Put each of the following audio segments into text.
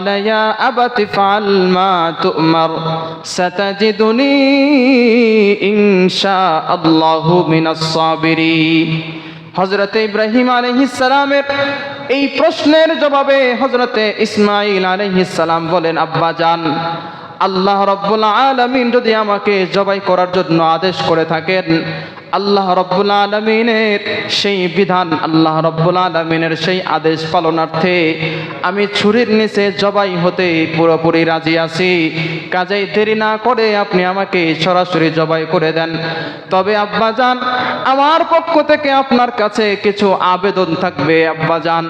قال يا أبت افعل ما تؤمر ستجدني إن شاء الله من الصابرين। হযরত ইব্রাহিম আলাইহিস সালামের এই প্রশ্নের জবাবে হযরতে ইসমাঈল আলাইহিস সালাম বলেন, আব্বা জান, আল্লাহ রাব্বুল আলামিন যদি আমাকে জবাই করার জন্য আদেশ করে থাকেন, আল্লাহ রাব্বুল আলামিনের সেই বিধান, আল্লাহ রাব্বুল আলামিনের সেই আদেশ পালনার্থে আমি ছুরির নিচে জবাই হতে পুরোপুরি রাজি আছি। কাজেই দেরি না করে আপনি আমাকে সরাসরি জবাই করে দেন। তবে আব্বাজান, আমার পক্ষ থেকে আপনার কাছে কিছু আবেদন থাকবে। আব্বাজান,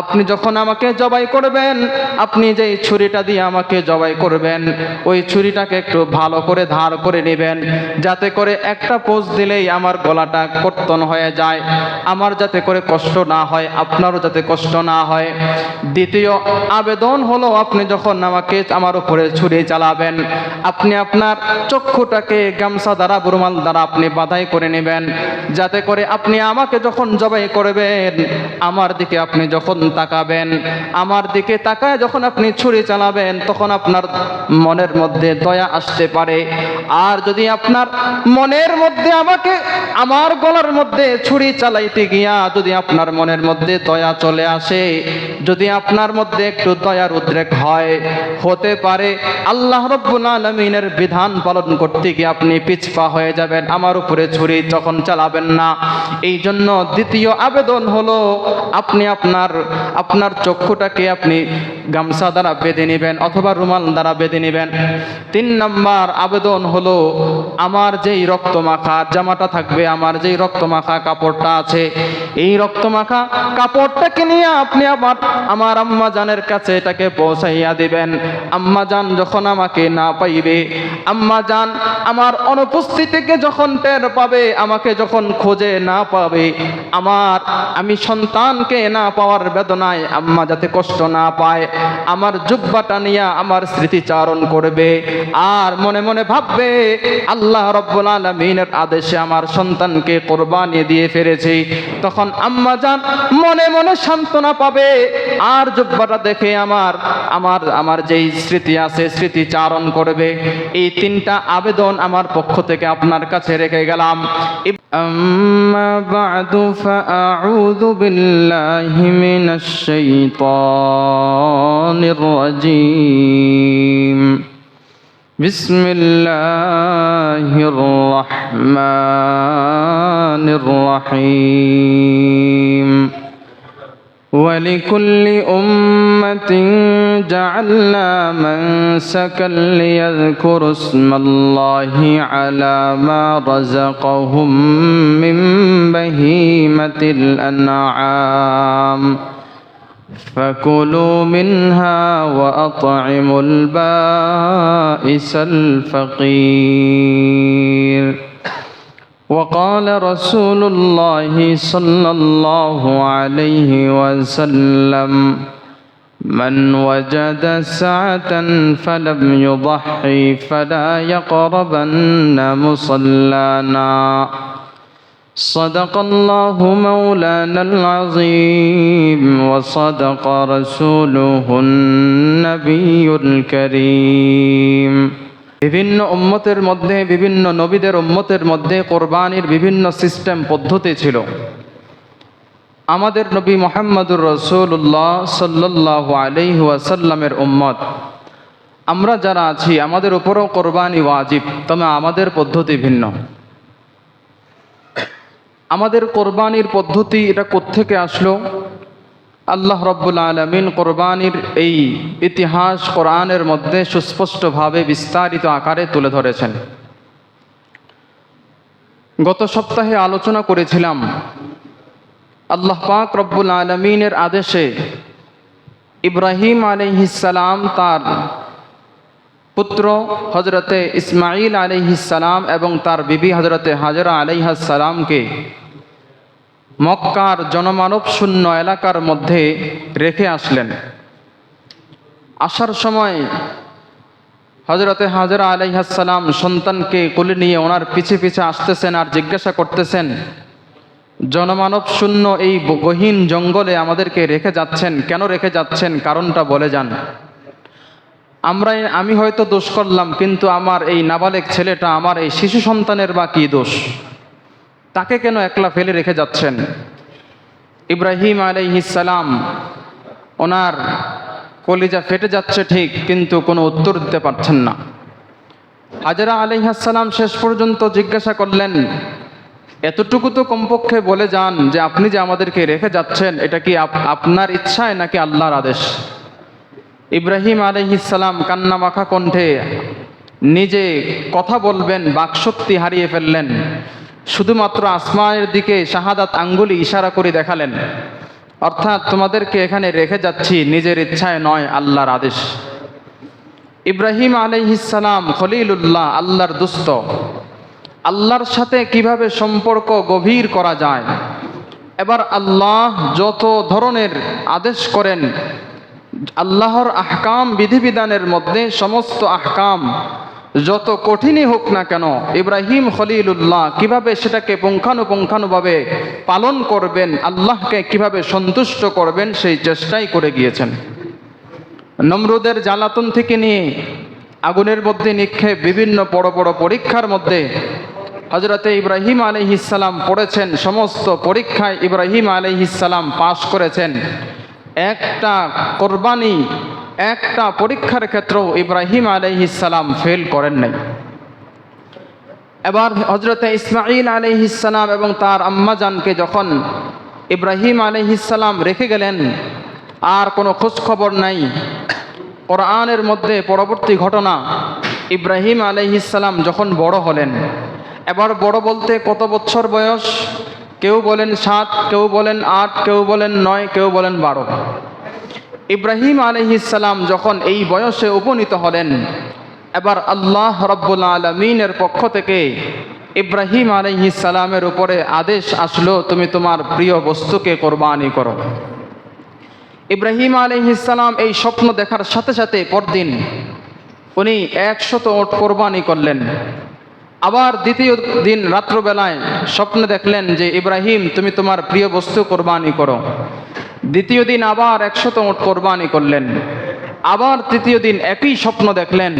আপনি যখন আমাকে জবাই করবেন, আপনি যেই ছুরিটা দিয়ে আমাকে জবাই করবেন, ওই ছুরিটাকে একটু ভালো করে ধার করে নেবেন, যাতে করে একটা পোজ দিলেই আমার গলাটা কর্তন হয়ে যায়, আমার যাতে করে কষ্ট না হয়, আপনারও যাতে কষ্ট না হয়। দ্বিতীয় আবেদন হলো, আপনি যখন আমাকে আমার উপরে ছুরি চালাবেন, আপনি আপনার চক্ষুটাকে গামছা দ্বারা, রুমাল দ্বারা আপনি বাঁধাই করে নেবেন, যাতে করে আপনি আমাকে যখন জবাই করবেন, আমার দিকে আপনি যখন তাকাবেন, আমার দিকে তাকায় যখন আপনি ছুরি চালাবেন, তখন আপনার মনের মধ্যে দয়া আসতে পারে। আর যদি আপনার মনের মধ্যে আমাকে আমার গলার মধ্যে ছুরি চালাইতে গিয়া যদি আপনার মনের মধ্যে দয়া চলে আসে, যদি আপনার মধ্যে একটু দয়ার উদ্রেক হয়, হতে পারে আল্লাহ রাব্বুল আলামিনের বিধান পালন করতে গিয়ে আপনি পিছপা হয়ে যাবেন, আমার উপরে ছুরি যখন চালাবেন না। এই জন্য দ্বিতীয় আবেদন হলো, আপনি আপনার চক্ষুটাকে আপনি গামছা দ্বারা বেঁধে নেবেন অথবা রুমাল দ্বারা বেঁধে নেবেন। 3 নম্বর আবেদন হলো, আমার যেই রক্তমাখা জামাটা থাকবে, আমার যেই রক্তমাখা কাপড়টা আছে, এই রক্তমাখা কাপড়টাকে নিয়ে আপনি আমার আম্মা জানের কাছে এটাকে পৌঁছাইয়া দিবেন। আম্মা জান যখন আমাকে না পাইবে, আম্মা জান আমার অনুপস্থিতিকে যখন টের পাবে, আমাকে যখন খোঁজে না পাবে, আমি সন্তানকে না পাওয়ার বেদনায় আম্মা যাতে কষ্ট না পায়, আমার জুব্বাটা নিয়ে আমার স্মৃতিচারণ করবে আর মনে মনে ভাববে, আল্লাহ রাব্বুল আলামিনের আদেশে আমার সন্তানকে কোরবানি দিয়ে ফেলেছি। তখন আম্মা জান মনে মনে সান্ত্বনা পাবে আর জুব্বাটা দেখে আমার যেই স্মৃতি আছে স্মৃতিচারণ করবে। এই 3টা আবেদন আমার পক্ষ থেকে আপনার কাছে রেখে গেলাম। আম্মা বা'দু ফাআউযু বিল্লাহি মিনাশ শাইতানির রাজীম। বিসমিল্লাহির রহমানির রহিম। ولكل أمة جعلنا منسكا ليذكروا اسم الله على ما رزقهم من بهيمة الأنعام فكلوا منها وأطعموا البائس الفقير. وقال رسول الله صلى الله عليه وسلم من وجد سعة فلم يضحي فلا يقربن مصلانا. صدق الله مولانا العظيم وصدق رسوله النبي الكريم. বিভিন্ন উম্মতের মধ্যে, বিভিন্ন নবীদের উম্মতের মধ্যে কোরবানির বিভিন্ন সিস্টেম পদ্ধতি ছিল। আমাদের নবী মুহাম্মদুর রাসূলুল্লাহ সাল্লাল্লাহু আলাইহি ওয়াসাল্লামের উম্মত আমরা যারা আছি, আমাদের উপরও কোরবানি ওয়াজিব, তবে আমাদের পদ্ধতি ভিন্ন। আমাদের কোরবানির পদ্ধতি এটা কোত্থেকে আসলো? আল্লাহ রাব্বুল আলামিন কোরবানির এই ইতিহাস কোরআনের মধ্যে সুস্পষ্টভাবে বিস্তারিত আকারে তুলে ধরেছেন। গত সপ্তাহে আলোচনা করেছিলাম, আল্লাহ পাক রব্বুল আলামিনের আদেশে ইব্রাহিম আলাইহিস সালাম তার পুত্র হযরতে ইসমাঈল আলাইহিস সালাম এবং তার বিবি হযরতে হাজরা আলাইহাস সালামকে মক্কার জনমানব শূন্য এলাকার মধ্যে রেখে আসলেন। আসার সময় হযরতে হাজরা আলাইহাস সালাম সন্তানকে কোলে নিয়ে ওনার পিছে পিছে আসতেছেন আর জিজ্ঞাসা করতেছেন, জনমানব শূন্য এই গহীন জঙ্গলে আমাদেরকে রেখে যাচ্ছেন, কেন রেখে যাচ্ছেন, কারণটা বলে যান। আমি হয়তো দোষ করলাম, কিন্তু আমার এই নাবালেগ ছেলেটা, আমার এই শিশু সন্তানের বা কী দোষ? তাকে কেন একলা ফেলে রেখে যাচ্ছেন? ইব্রাহিম আলাইহিস সালাম, ওনার কলিজা ফেটে যাচ্ছে ঠিক, কিন্তু কোনো উত্তর দিতে পারছেন না। হাজেরা আলাইহিস সালাম শেষ পর্যন্ত জিজ্ঞাসা করলেন, এতটুকু তো কমপক্ষে বলে যান যে আপনি যে আমাদেরকে রেখে যাচ্ছেন, এটা কি আপনার ইচ্ছায় নাকি আল্লাহর আদেশ? ইব্রাহিম আলাইহিস সালাম কান্না মাখা কণ্ঠে নিজে কথা বলবেন, বাকশক্তি হারিয়ে ফেললেন। শুধুমাত্র আসমানের দিকে শাহাদাত আঙ্গুলি ইশারা করে দেখালেন, অর্থাৎ তোমাদেরকে এখানে রেখে যাচ্ছি নিজের ইচ্ছায় নয়, আল্লাহর আদেশ। ইব্রাহিম আলাইহিস সালাম খলিলুল্লাহ, আল্লাহর দুস্ত। আল্লাহর সাথে কিভাবে সম্পর্ক গভীর করা যায়। এবার আল্লাহ যত ধরনের আদেশ করেন, আল্লাহর আহকাম বিধিবিধানের মধ্যে সমস্ত আহকাম যত কঠিনই হোক না কেন, ইব্রাহিম খলিলুল্লাহ কিভাবে সেটাকে পুঙ্খানুপুঙ্খানুভাবে পালন করবেন, আল্লাহকে কিভাবে সন্তুষ্ট করবেন, সেই চেষ্টাই করে গিয়েছেন। নমরুদের জ্বালাতন থেকে নিয়ে আগুনের মধ্যে নিক্ষেপ, বিভিন্ন বড় বড় পরীক্ষার মধ্যে হযরতে ইব্রাহিম আলাইহিস সালাম পড়েছেন। সমস্ত পরীক্ষায় ইব্রাহিম আলাইহিস সালাম পাশ করেছেন। একটা কোরবানি, একটা পরীক্ষার ক্ষেত্রেও ইব্রাহিম আলাইহিস সালাম ফেল করেন নাই। এবার হযরতে ইসমাঈল আলাইহিস সালাম এবং তার আম্মাজানকে যখন ইব্রাহিম আলাইহিস সালাম রেখে গেলেন, আর কোনো খোঁজ খবর নাই। কোরআনের মধ্যে পরবর্তী ঘটনা, ইব্রাহিম আলাইহিস সালাম যখন বড় হলেন, এবার বড় বলতে কত বছর বয়স? কেউ বলেন 7, কেউ বলেন 8, কেউ বলেন 9, কেউ বলেন 12। ইব্রাহিম আলাইহিস সালাম যখন এই বয়সে উপনীত হলেন, এবার আল্লাহ রাব্বুল আলামিনের পক্ষ থেকে ইব্রাহিম আলাইহিস সালামের উপরে আদেশ আসলো, তুমি তোমার প্রিয় বস্তুকে কোরবানি করো। ইব্রাহিম আলাইহিস সালাম এই স্বপ্ন দেখার সাথে সাথে পরদিন উনি 100 উট কোরবানি করলেন। আবার দ্বিতীয় দিন রাত্রবেলায় স্বপ্নে দেখলেন যে ইব্রাহিম, তুমি তোমার প্রিয় বস্তু কোরবানি করো। দ্বিতীয় দিন আবার 100 উট কোরবানি করলেন। আবার তৃতীয় দিন একই স্বপ্ন দেখলেন।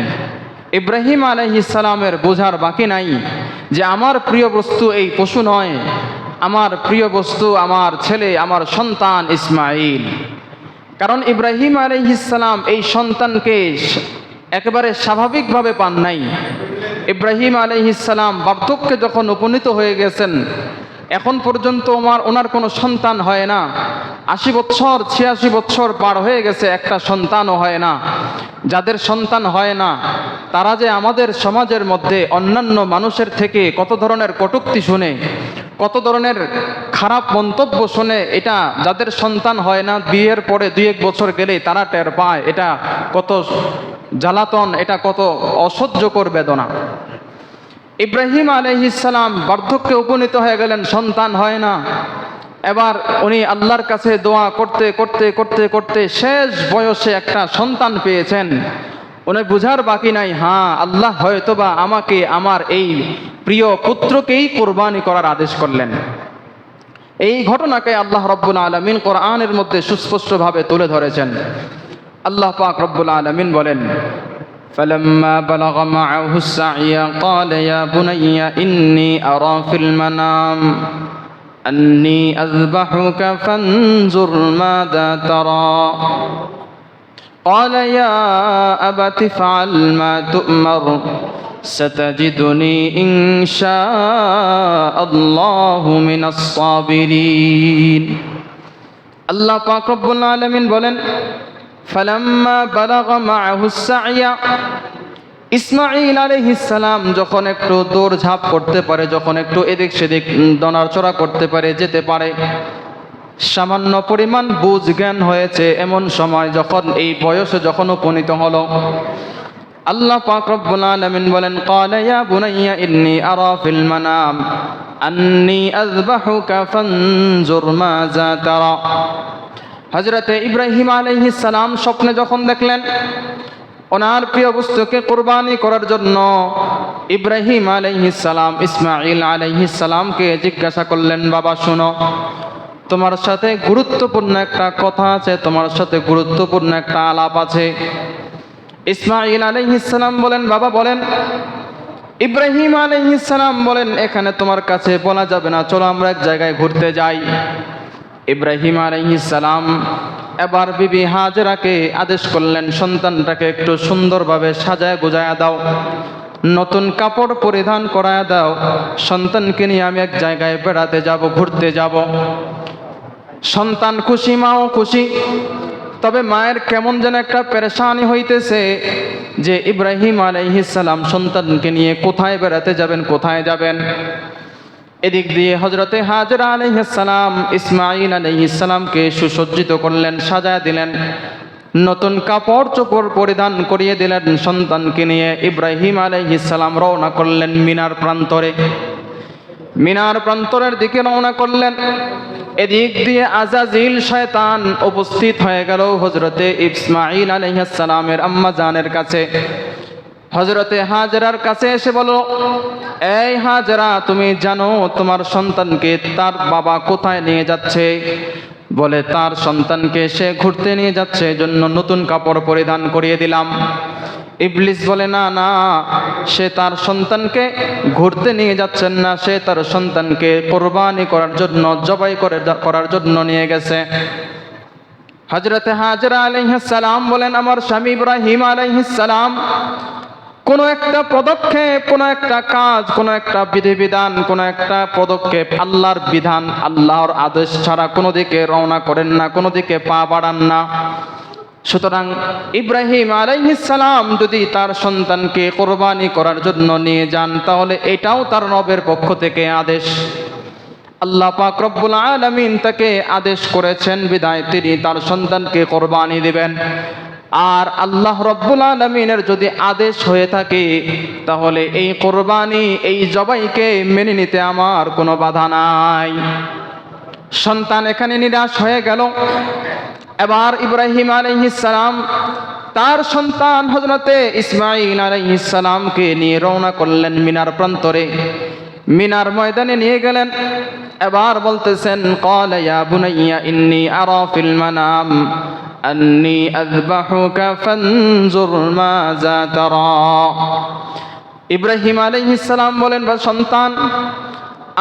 ইব্রাহিম আলাইহিস সালামের বোঝার বাকি নাই যে আমার প্রিয় বস্তু এই পশু নয়, আমার প্রিয় বস্তু আমার ছেলে, আমার সন্তান ইসমাঈল। কারণ ইব্রাহিম আলাইহিস সালাম এই সন্তানকে একেবারে স্বাভাবিকভাবে পান নাই। ইব্রাহিম আলাইহিস সালাম বার্ধক্যে যখন উপনীত হয়ে গেছেন, এখন পর্যন্ত ওনার কোনো সন্তান হয় না। 80 বছর 86 বছর পার হয়ে গেছে, একটা সন্তানও হয় না। যাদের সন্তান হয় না, তারা যে আমাদের সমাজের মধ্যে অন্যান্য মানুষের থেকে কত ধরনের কটূক্তি শুনে, কত ধরনের খারাপ মন্তব্য শুনে, এটা যাদের সন্তান হয় না, বিয়ের পরে 2-1 বছর গেলেই তারা টের পায় এটা কত জ্বালাতন, এটা কত অসহ্যকর বেদনা। ইব্রাহিম আলাইহিস সালাম বার্ধক্যে উপনীত হয়ে গেলেন, সন্তান হয় না। এবার উনি আল্লাহর কাছে দোয়া করতে করতে করতে করতে শেষ বয়সে একটা সন্তান পেয়েছেন। উনি বুঝার বাকি নাই, হ্যাঁ, আল্লাহ হয়তোবা আমাকে আমার এই প্রিয় পুত্রকেই কোরবানি করার আদেশ করলেন। এই ঘটনাকে আল্লাহ রাব্বুল আলামিন কোরআনের মধ্যে সুস্পষ্টভাবে তুলে ধরেছেন। আল্লাহ পাক রব্বুল আলামিন বলেন, فلما بلغ معه السعي قال يا بني إني أرى في المنام أني أذبحك فانظر ماذا ترى قال يا أبت افعل ما تؤمر ستجدني إن شاء الله من الصابرين। আল্লাহ পাক রব্বুল আলামিন বলেন, ফালাম্মা বালাগা মাআহুস সা'য়া, ইসমাঈল আলাইহিস সালাম যখন একটু দৌড়ঝাঁপ করতে পারে, যখন একটু এদিক সেদিক নড়াচড়া করতে পারে, যেতে পারে, সামান্য পরিমাণ বুঝ জ্ঞান হয়েছে, এমন সময় যখন এই বয়সে যখন উপনীত হলো, আল্লাহ পাক রব্বুল আলামিন বলেন, ক্বালা ইয়া বুনাইয়া ইন্নী আরা ফিল মানাম আন্নী আযবাহুকা ফানজুর মাযা তারা। হযরতে ইব্রাহিম আলাইহিস সালাম স্বপ্নে যখন দেখলেন ওনার প্রিয় বস্তুকে কুরবানি করার জন্য, ইব্রাহিম আলাইহিস সালাম ইসমাঈল আলাইহিস সালামকে জিজ্ঞাসা করলেন, বাবা শোনো, তোমার সাথে গুরুত্বপূর্ণ একটা কথা আছে, তোমার সাথে গুরুত্বপূর্ণ একটা আলাপ আছে। ইসমাঈল আলাইহিস সালাম বলেন, বাবা বলেন। ইব্রাহিম আলাইহিস সালাম বলেন, এখানে তোমার কাছে বলা যাবে না, চলো আমরা এক জায়গায় ঘুরতে যাই। ইব্রাহিম আলাইহিস সালাম এবার বিবি হাজেরাকে আদেশ করলেন, সন্তানটাকে একটু সুন্দরভাবে সাজায় গোজায়া দাও, নতুন কাপড় পরিধান করায় দাও, সন্তানকে নিয়ে আমি এক জায়গায় বেড়াতে যাব, ঘুরতে যাব। সন্তান খুশি, মাও খুশি। তবে মায়ের কেমন যেন একটা পেরেশানি হইতেছে যে ইব্রাহিম আলাইহিস সালাম সন্তানকে নিয়ে কোথায় বেড়াতে যাবেন, কোথায় যাবেন। এদিক দিয়ে হযরতে হাজেরা আলাইহিস সালাম ইসমাঈল আলাইহিস সালামকে সুসজ্জিত করলেন, সাজায় দিলেন, নতুন কাপড় চোপড় পরিধান করিয়ে দিলেন। সন্তানকে নিয়ে ইব্রাহিম আলাইহিস সালাম রওনা করলেন মিনার প্রান্তরে। মিনার প্রান্তরের দিকে রওনা করলেন। এদিক দিয়ে আজাজিল শয়তান উপস্থিত হয়ে গেল হযরতে ইসমাঈল আলাইহিস সালামের আম্মা জানের কাছে। হযরতে হাজেরার কাছে এসে বলো, এই হাজেরা, তুমি জানো তোমার সন্তানকে তার বাবা কোথায় নিয়ে যাচ্ছে? বলে, তার সন্তানকে সে ঘুরতে নিয়ে যাচ্ছে, জন্য নতুন কাপড় পরিধান করিয়ে দিলাম। ইবলিস বলে, না না, সে তার সন্তানকে ঘুরতে নিয়ে যাচ্ছেন না, সে তার সন্তানকে কোরবানি করার জন্য, জবাই করার জন্য নিয়ে গেছে। হযরতে হাজেরা আলাইহিস সালাম বলেন, আমার স্বামী ইব্রাহিম আলাইহিস সালাম কোনো একটা পদক্ষেপ, কোনো একটা কাজ, কোনো একটা বিধিবিধান, কোনো একটা পদক্ষেপ আল্লাহর বিধান, আল্লাহর আদেশ ছাড়া কোনো দিকে রওনা করেন না, কোনো দিকে পা বাড়ান না। সুতরাং ইব্রাহিম আলাইহিস সালাম যদি তার সন্তানকে কোরবানি করার জন্য নিয়ে যান, তাহলে এটাও তার রবের পক্ষ থেকে আদেশ। আল্লাহ পাক রব্বুল আলামিন তাকে আদেশ করেছেন, বিধায় তিনি তার সন্তানকে কোরবানি দিবেন। আর আল্লাহ রব্বুল আলামিনের যদি আদেশ হয়ে থাকে, তাহলে এই কোরবানি, এই জবাইকে মেনে নিতে আমার কোনো বাধা নাই। সন্তান এখানে নিরাশ হয়ে গেল। এবার ইব্রাহিম আলাইহিস সালাম তার সন্তান হযরতে ইসমাঈল আলাইহিস সালামকে নিয়ে রওনা করলেন মিনার প্রান্তরে। মিনার ময়দানে নিয়ে গেলেন। এবার বলতেছেন, ক্বালা ইয়া বুনাইয়া ইন্নী আরা ফিল মানাম আন্নী আযবাহুকা ফানজুর মাযা তারা। ইব্রাহিম আলাইহিস সালাম বলেন, বা সন্তান,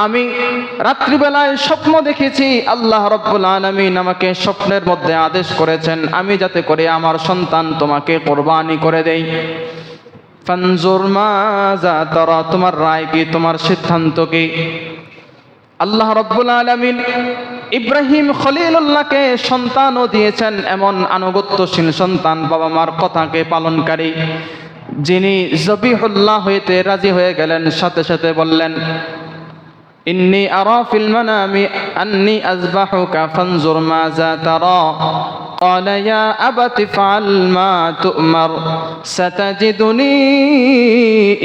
আমি রাত্রিবেলায় স্বপ্ন দেখেছি, আল্লাহ রাব্বুল আলামিন আমাকে স্বপ্নের মধ্যে আদেশ করেছেন আমি যাতে করে আমার সন্তান তোমাকে কোরবানি করে দেই। ফানজুর মাযা তারা, তোমার রায় কি, তোমার সিদ্ধান্ত কি? আল্লাহ রাব্বুল আলামিন ইব্রাহিম খলিলুল্লাহকে সন্তানও দিয়েছেন, এমন আনুগত্যশীল সন্তান, বাবা মার কথাকে পালনকারী, যিনি জবিহুল্লাহ হইতে রাজি হয়ে গেলেন। সাথে সাথে বললেন, ইন্নী আরা ফিল মানামি আন্নী আযবাহুকা ফানজুর মাযা তারা। ক্বালা ইয়া আবাতি ফাআল মা তু'মার সাতাজিদুনি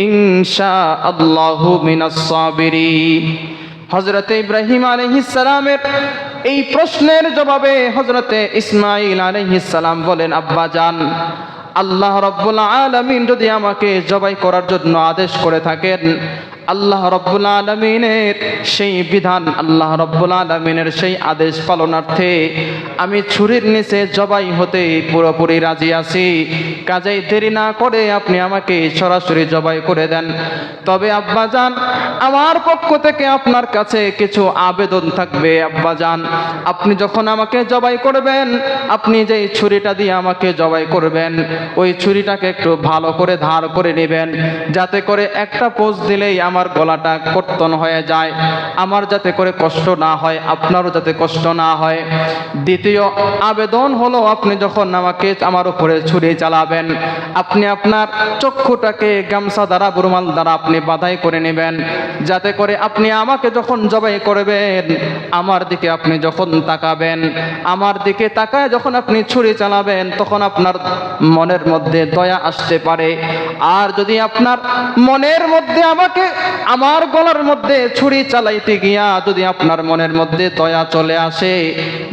ইনশাআল্লাহু মিনাস সাবিরিন। হযরতে ইব্রাহিম আলাইহিস সালামের এই প্রশ্নের জবাবে হযরতে ইসমাঈল আলাইহিস সালাম বলেন, আব্বা জান, আল্লাহ রাব্বুল আলামিন যদি আমাকে জবাই করার জন্য আদেশ করে থাকেন, আল্লাহ রাব্বুল আলামিনের সেই বিধান, আল্লাহ রাব্বুল আলামিনের সেই আদেশ পালনার্থে আমি ছুরির নিচে জবাই হতে পুরোপুরি রাজি আছি। কাজেই দেরি না করে আপনি আমাকে সরাসরি জবাই করে দেন। তবে আব্বা জান, আমার পক্ষ থেকে আপনার কাছে কিছু আবেদন থাকবে। আব্বা জান, আপনি যখন আমাকে জবাই করবেন, আপনি যেই ছুরিটা দিয়ে আমাকে জবাই করবেন, ওই ছুরিটাকে একটু ভালো করে ধার করে নেবেন, যাতে করে একটা পোজ দিলেই আমার গলাটা কর্তন হয়ে যায়, আমার যাতে করে কষ্ট না হয়, আপনারও যাতে কষ্ট না হয়। দ্বিতীয় আবেদন হলো, আপনি যখন আমাকে আমার উপরে ছুরি চালাবেন, আপনি আপনার চক্ষুটাকে গামছা দ্বারা, রুমাল দ্বারা আপনি বাঁধাই করে নেবেন, যাতে করে আপনি আমাকে যখন জবাই করবেন, আমার দিকে আপনি যখন তাকাবেন, আমার দিকে তাকায় যখন আপনি ছুরি চালাবেন, তখন আপনার মনের মধ্যে দয়া আসতে পারে। আর যদি আপনার মনের মধ্যে আমাকে আমার গলার মধ্যে ছুরি চালাইতে গিয়া যদি আপনার মনের মধ্যে দয়া চলে আসে,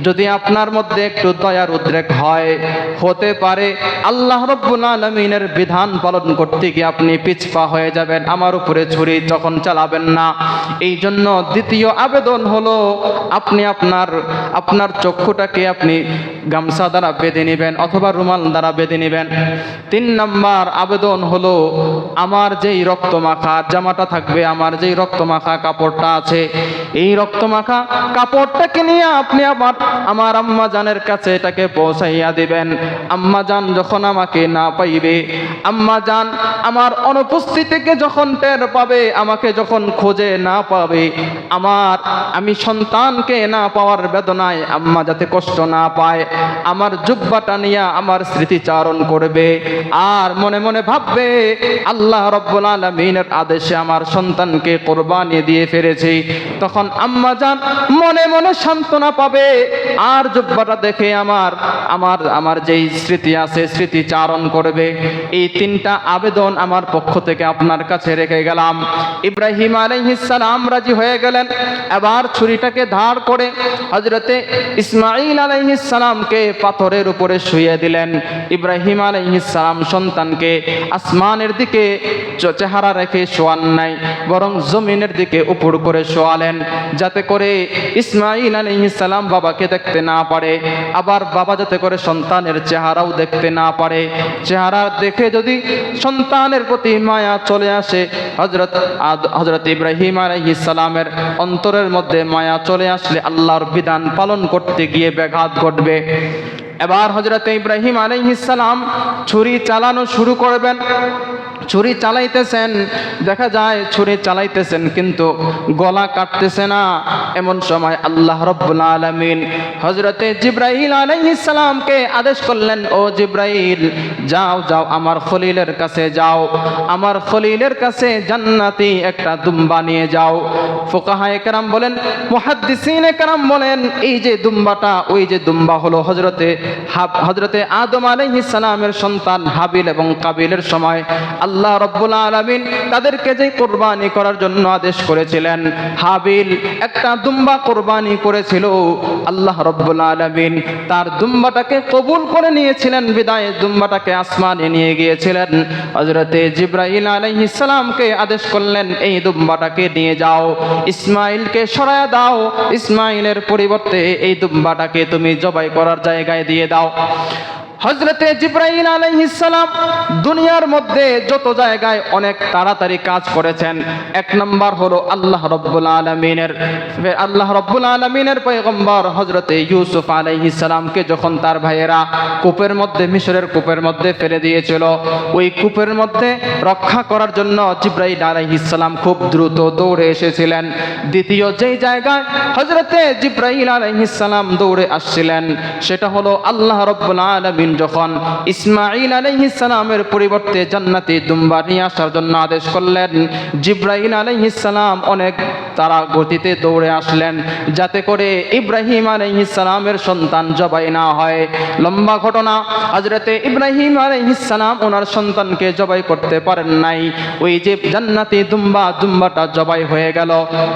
যদি আপনার মধ্যে একটু দয়ার উদ্রেক হয়, হতে পারে আল্লাহ রাব্বুল আলামিনের বিধান পালন করতে গিয়ে আপনি পিছপা হয়ে যাবেন, আমার উপরে ছুরি যখন চালাবেন না। এই জন্য দ্বিতীয় আবেদন হলো আপনি আপনার চক্ষুটাকে আপনি গামছা দ্বারা বেঁধে নেবেন অথবা রুমাল দ্বারা বেঁধে নেবেন। 3 নাম্বার আবেদন হলো আমার যেই রক্তমাখা জামাটা থাকবে, আমার যেই রক্তমাখা কাপড়টা আছে, এই রক্তমাখা কাপড়টাকে নিয়ে আপনি আমার আম্মা জানের কাছে এটাকে পৌঁছাইয়া দিবেন। আম্মা জান যখন আমাকে না পাইবে, আম্মা জান আমার অনুপস্থিতিকে যখন টের পাবে, আমাকে যখন খোঁজে না পাবে, আমি সন্তানকে না পাওয়ার বেদনায় আম্মা যাতে কষ্ট না পায়, আমার জুব্বাটা নিয়ে আমার স্মৃতিচারণ করবে আর মনে মনে ভাববে আল্লাহ রাব্বুল আলামিনের আদেশে আমার সন্তানকে কোরবানি দিয়ে ফেলেছি। তখন আম্মা জান মনে মনে সান্ত্বনা পাবে আর জুব্বাটা দেখে আমার যেই স্মৃতি আছে স্মৃতিচারণ করবে। এই 3টা আবেদন আমার পক্ষ থেকে আপনার কাছে রেখে গেলাম। ইব্রাহিম আলাইহিস সালাম রাজি হয়ে গেলেন। এবার ছুরিটাকে ধার করে হযরতে ইসমাঈল আলাইহিস সালামকে পাথরের উপরে শুইয়ে দিলেন। ইব্রাহিম আলাইহিস সালাম সন্তানকে আসমানের দিকে চেহারা রেখে শোয়ান নাই, বরং জমিনের দিকে উপর করে শোয়ালেন, যাতে করে ইসমাঈল আলাইহিস সালাম বাবাকে দেখতে না পারে, আবার বাবা যাতে করে সন্তানের চেহারাও দেখতে না পারে। চেহারা দেখে যদি সন্তানের প্রতি মায়া চলে আসে, হযরত ইব্রাহিম আলাইহিস সালামের অন্তরের মধ্যে মায়া চলে আসলে আল্লাহর বিধান পালন করতে গিয়ে ব্যাঘাত ঘটবে। এবার হযরত ইব্রাহিম আলাইহিস সালাম ছুরি চালানো শুরু করবেন। ছুরি চালাইতেছেন, দেখা যায় ছুরি চালাইতেছেন কিন্তু গলা কাটতেছে না। এমন সময় আল্লাহ রাব্বুল আলামিন হযরতে জিবরাইল আলাইহিস সালামকে আদেশ করলেন, ও জিবরাইল যাও যাও আমার খলিলের কাছে যাও, আমার খলিলের কাছে জান্নাতি একটা দুম্বা নিয়ে যাও। ফুকাহায়ে কেরাম বলেন, মুহাদ্দিসিনে কেরাম বলেন, এই যে দুম্বাটা, ওই যে দুম্বা হলো হযরতে আদম আলাইহিস সালামের সন্তান হাবিল এবং কাবিলের সময় আল্লাহ রাব্বুল আলামিন তাদেরকে যে কুরবানি করার জন্য আদেশ করেছিলেন, হাবিল একটা দুম্বা কুরবানি করেছিল। আল্লাহ রাব্বুল আলামিন তার দুম্বাটাকে কবুল করে নিয়েছিলেন, বিদায় দুম্বাটাকে আসমানে নিয়ে গিয়েছিলেন। হযরতে জিবরাইল আলাইহিস সালামকে আদেশ করলেন, এই দুম্বাটাকে নিয়ে যাও, ইসমাঈলকে সরায়া দাও, ইসমাঈলের পরিবর্তে এই দুম্বাটাকে তুমি জবাই করার জায়গায় দিয়ে দাও। হযরতে জিবরাইল আলাইহিস সালাম দুনিয়ার মধ্যে যত জায়গায় অনেক তাড়াতাড়ি কাজ করেছেন। 1 নাম্বার হলো আল্লাহ রাব্বুল আলামিনের পয়গম্বর হযরতে ইউসুফ আলাইহিস সালামকে যখন তার ভাইয়েরা মিশরের কূপের মধ্যে ফেলে দিয়েছিল, ওই কূপের মধ্যে রক্ষা করার জন্য জিবরাইল আলাইহিস সালাম খুব দ্রুত দৌড়ে এসেছিলেন। দ্বিতীয় যেই জায়গায় হযরতে জিবরাইল আলাইহিস সালাম দৌড়ে আসছিলেন, সেটা হলো আল্লাহ রাব্বুল আলামিন যখন ইসমাঈল আলাইহিস সালামের পরিবর্তে জান্নাতি দুম্বা নিয়ে আসার জন্য আদেশ করলেন, জিবরাইল আলাইহিস সালাম অনেক তারা গতিতে দৌড়ে আসলেন, যাতে করে ইব্রাহিম আলাইহিস সালামের সন্তান জবাই না হয়। লম্বা ঘটনা, হযরতে ইব্রাহিম আলাইহিস সালাম ওনার সন্তানকে জবাই করতে পারেন নাই। ওই যে জান্নাতি দুম্বাটা জবাই হয়ে গেল।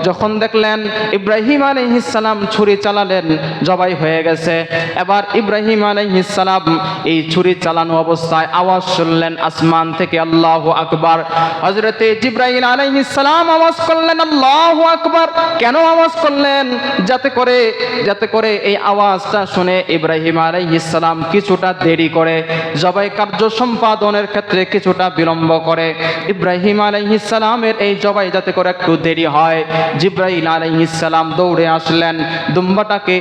যখন দেখলেন ইব্রাহিম আলাইহিস সালাম ছুরি চালালেন, জবাই হয়ে গেছে। এবার ইব্রাহিম আলাইহিস সালাম এই ছুরি চালানো অবস্থায় আওয়াজ শুনলেন আসমান থেকে, আল্লাহু আকবার। হযরতে জিবরাইল আলাইহিস সালাম আওয়াজ করলেন, আল্লাহু আকবার। কেন আওয়াজ করলেন? যাতে করে এই আওয়াজটা শুনে ইব্রাহিম আলাইহিস সালাম কিছুটা দেরি করে, জবাই কার্য সম্পাদনের ক্ষেত্রে কিছুটা বিলম্ব করে। ইব্রাহিম আলাইহিস সালামের এই জবাই যাতে করে একটু দেরি হয়, জিবরাইল আলাইহিস সালাম দৌড়ে আসলেন, দুম্বাটাকে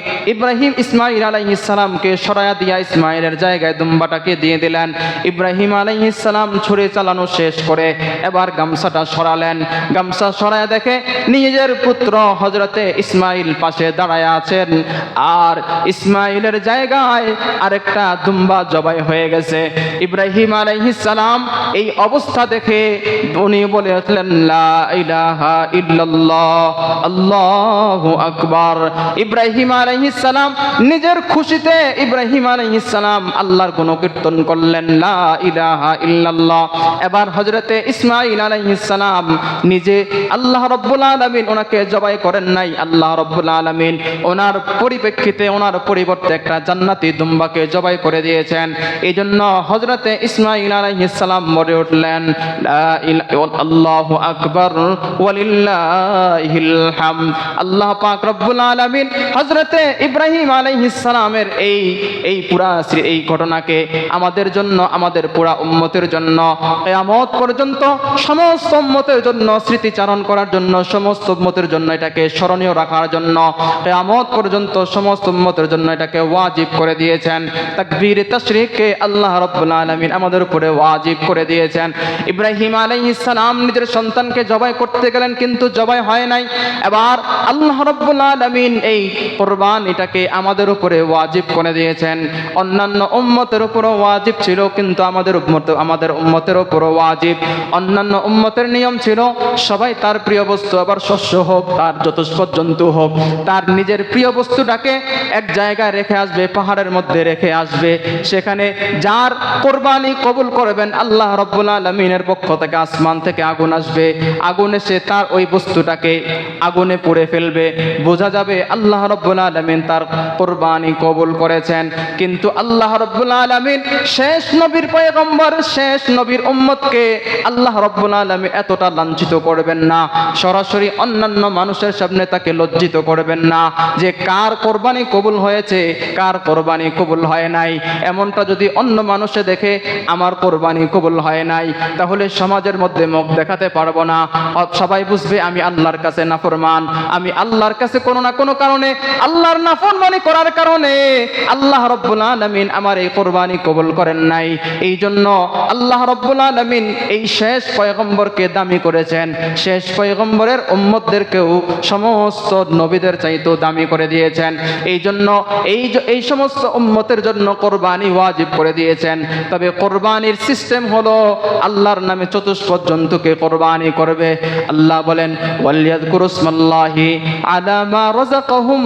ইসমাঈল আলাইহিস সালামকে সরায়া দিয়া ইসমাঈলের জায়গায় দুম্বাটাকে দিয়ে দিলেন। ইব্রাহিম আলাইহিস সালাম ছুরি চালানো শেষ করে এবার গামছাটা সরালেন। গামছা সরায়া দেখে নিজের পুত্র হযরতে ইসমাঈল পাশে দাঁড়ায় আছেন, আর ইসমাঈলের জায়গায় আরেকটা দুম্বা জবাই হয়ে গেছে। ইব্রাহিম আলাইহিস সালাম এই অবস্থা দেখে উনি বলে উঠলেন, লা ইলাহা ইল্লাল্লাহ, আল্লাহু আকবার। ইব্রাহিম আলাইহিস সালাম নিজের খুশিতে ইব্রাহিম আলাইহিস সালাম আল্লাহর গুণকীর্তন করলেন, লা ইলাহা ইল্লাল্লাহ। এবার হযরতে ইসমাঈল আলাইহিস সালাম নিজে আল্লাহ রাব্বুল আলামিন ওনাকে জবাই করেন নাই, আল্লাহ রাব্বুল আলামিন ওনার পরিপ্রেক্ষিতে ওনার পরিবর্তে একটা জান্নাতি দুম্বাকে জবাই করে দিয়েছেন। এই জন্য হযরতে ইসমাঈল আলাইহিস সালাম বলে উঠলেন, লা ইলাহা আল্লাহু আকবার ওয়ালিল্লাহিল হামদ। আল্লাহ পাক রব্বুল আলামিন হযরতে ইব্রাহিম আলাইহিস সালামের এই পুরা এই ঘটনাকে আমাদের জন্য, আমাদের পুরা উম্মতের জন্য কিয়ামত পর্যন্ত সমস্ত উম্মতের জন্য স্মৃতিচারণ করার জন্য, সমস্ত উম্মতের জন্য এটাকে স্মরণীয় রাখার জন্য, কিয়ামত পর্যন্ত সমস্ত উম্মতের জন্য এটাকে ওয়াজিব করে দিয়েছেন। তাকবীর তাশরীককে আল্লাহ রাব্বুল আলামিন আমাদের উপরে ওয়াজিব করে দিয়েছেন। ইব্রাহিম আলাইহিস সালাম নিজের সন্তানকে জবাই করতে গেলেন, কিন্তু জবাই হয় নাই। এবার আল্লাহ রাব্বুল আলামিন এই কুরবানিটাকে আমাদের উপরে ওয়াজিব করে দিয়েছেন। অন্যান্য উম্মতের উপরও ওয়াজিব ছিল, কিন্তু আমাদের উম্মতের উপরও ওয়াজিব। অন্যান্য উম্মতের নিয়ম ছিল সবাই তার প্রিয় বস্তু, আবার শস্য হোক, তার চতুষ্পদ জন্তু হোক, তার নিজের প্রিয় বস্তুটাকে এক জায়গায় রেখে আসবে, পাহাড়ের মধ্যে রেখে আসবে। সেখানে যার কুরবানি কবুল করবেন আল্লাহ রাব্বুল আলামিনের পক্ষ থেকে আসমান থেকে আগুন আসবে, আগুন এসে তার ওই বস্তুটাকে আগুনে পুড়ে ফেলবে। বোঝা যাবে আল্লাহ রাব্বুল আলামিন তার কুরবানি কবুল করেছেন। কিন্তু আল্লাহ রাব্বুল আলামিন শেষ নবীর পয়গম্বর, শেষ নবীর উম্মতকে আল্লাহ রাব্বুল আলামিন এতটা লাঞ্ছিত করবেন না, সরাসরি অন্যান্য মানুষের সামনে তাকে লজ্জিত করবেন না যে কার কুরবানি কবুল হয়েছে, কার কুরবানি কবুল হয় নাই। এমনটা যদি অন্য মানুষে দেখে আমার কুরবানি কবুল হয় নাই, তাহলে সমাজের মধ্যে মুখ দেখাতে পারবো না। সবাই বুঝবে আমি আল্লাহর কাছে নাফরমান, আমি আল্লাহর কাছে কোনো না কোনো কারণে আল্লাহর নাফরমানি করার কারণে আল্লাহ রাব্বুল আলামিন আমার এই কুরবানি কবুল করেন নাই। এই জন্য আল্লাহ রাব্বুল আলামিন এই শেষ পয়গম্বরকে দামি করেছেন, শেষ পয়গম্বরের উম্মতদেরকেও সমস্ত নবীদের চাইতেও দামি করে দিয়েছেন। এই জন্য এই সমস্ত উম্মতের জন্য কুরবানি ওয়াজিব করে দিয়েছেন। তবে কুরবানির সিস্টেম হলো আল্লাহর নামে চতুষ্পদ জন্তুকে কুরবানি করবে। আল্লাহ বলেন, ওয়ালিয়াযকুরুসমাল্লাহি আলা মা রাযাকাহুম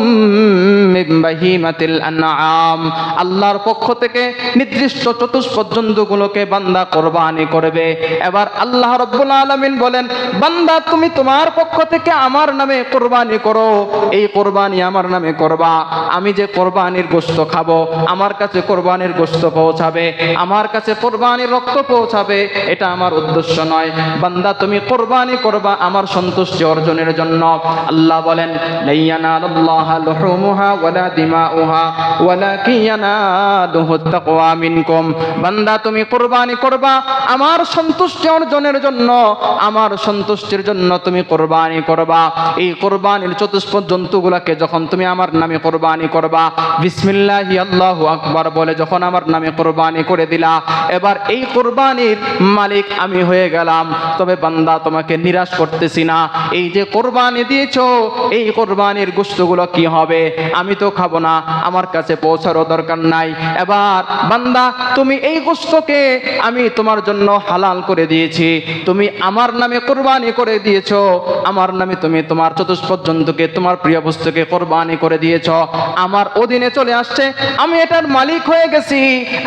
মিন বাহিমাতিল আনআম। আল্লাহর পক্ষ থেকে নির্দিষ্ট চতুষ্পদ জন্তুগুলোকে বান্দা কুরবানি করবে। এবার আল্লাহ রাব্বুল আলামিন বলেন, বান্দা তুমি তোমার পক্ষ থেকে আমার নামে কুরবানি করো, এই কুরবানি আমার নামে করবা। আমি যে কুরবানির গোশত খাবো, আমার কাছে কুরবানির গোশত পৌঁছাবে, আমার কাছে কুরবানির রক্ত পৌঁছাবে, এটা আমার উদ্দেশ্য নয়। বান্দা তুমি কুরবানি করবা আমার সন্তুষ্টি অর্জনের জন্য। আল্লাহ বলেন, লা ইয়ানালুল্লাহা লুহুমুহা ওয়ালা দিমাউহা ওয়ালাকিন ইয়ানালুহুত তাকওয়া মিনকুম। বান্দা তুমি কুরবানি করবা আমার সন্তুষ্টি অর্জনের জন্য, আমার সন্তুষ্টির জন্য তুমি কুরবানি করবা। এই কুরবানির চতুষ্পদ জন্তুগুলোকে যখন তুমি আমার নামে কুরবানি করবা, বিসমিল্লাহি আল্লাহু আকবার বলে যখন আমার নামে কুরবানি করে দিলা, এবার এই কুরবানির মালিক আমি হয়ে গেলাম। তবে বান্দা তোমাকে নিরাশ করতেছি না, এই যে কুরবানি দিয়েছো এই কুরবানির গোশতগুলো কি হবে, আমি তো খাবো না, আমার কাছে পৌঁছারও দরকার নাই। এবার বান্দা তুমি এই গোশতকে আমি তোমার জন্য হালাল করে দিয়েছি, তুমি আমার নামে কুরবানি করে দিয়েছো, আমার নামে তুমি তোমার চতুষ্পদ জন্তুকে, তোমার প্রিয় বস্তুকে কুরবানি করে দিয়েছো, আমার অধীনে চলে আসছে, আমি এটার মালিক হয়ে গেছি।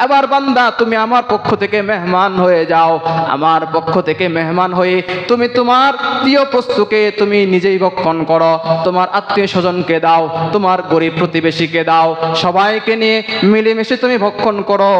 এবার বান্দা তুমি আমার পক্ষ থেকে মেহমান হয়ে যাও, আমার পক্ষ থেকে মেহমান হয়ে তুমি তোমার প্রিয় বস্তুকে তুমি নিজেই ভক্ষণ করো, তোমার আত্মীয় স্বজনকে দাও, তোমার গরিব প্রতিবেশীকে দাও, সবাইকে নিয়ে মিলেমিশে তুমি ভক্ষণ করো।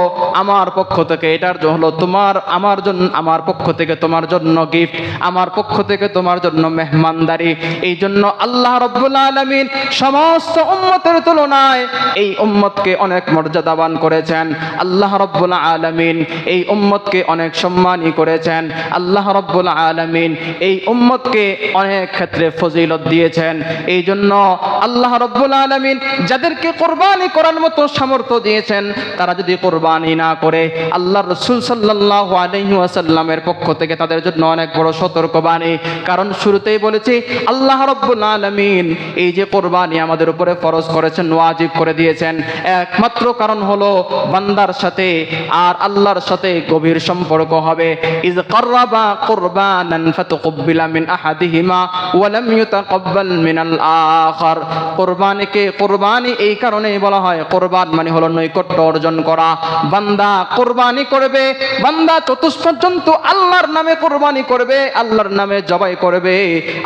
আমার পক্ষ থেকে এটার হলো তোমার, আমার জন্য, আমার পক্ষ থেকে তোমার জন্য গিফট, আমার পক্ষ থেকে তোমার জন্য মেহমানদারি। এই জন্য আল্লাহ রাব্বুল আলামিন সমস্ত উম্মতের তুলনায় এই উম্মতকে অনেক মর্যাদাবান করেছেন। আল্লাহ রাব্বুল আলামিন এই উম্মতকে অনেক সম্মানী করেছেন। আল্লাহ রাব্বুল আলামিন এই উম্মতকে অনেক ক্ষেত্রে ফজিলত দিয়েছেন। এই জন্য আল্লাহ রাব্বুল আলামিন যাদেরকে কুরবানি করার মতো সামর্থ্য দিয়েছেন, তারা যদি কুরবানি না করে আল্লাহর রাসূল সাল্লাল্লাহু আলাইহি ওয়াসাল্লামের পক্ষ থেকে তাদের জন্য অনেক বড় সতর্কবাণী। কারণ শুরুতেই বলেছি আল্লাহ রাব্বুল আলামিন এই যে কুরবানি আমাদের উপরে ফরজ করেছেন, ওয়াজিব করে দিয়েছেন, একমাত্র কারণ হলো বান্দার সাথে আর আল্লাহর সাথে গভীর সম্পর্ক হবে। ইয কাররাবা কুরবানান ফাতুকব্বিলা মিন আহাদিহিমা ওয়া লাম ইউতাকাব্বাল মিনাল আখার। কুরবানিকে কুরবানি এই কারণেই বলা হয়, কুরবান মানে হলো নৈকট্য অর্জন করা। বান্দা কোরবানি করবে, বান্দা চতুষ্পদ জন্তু আল্লাহর নামে কোরবানি করবে, আল্লাহর নামে জবাই করবে,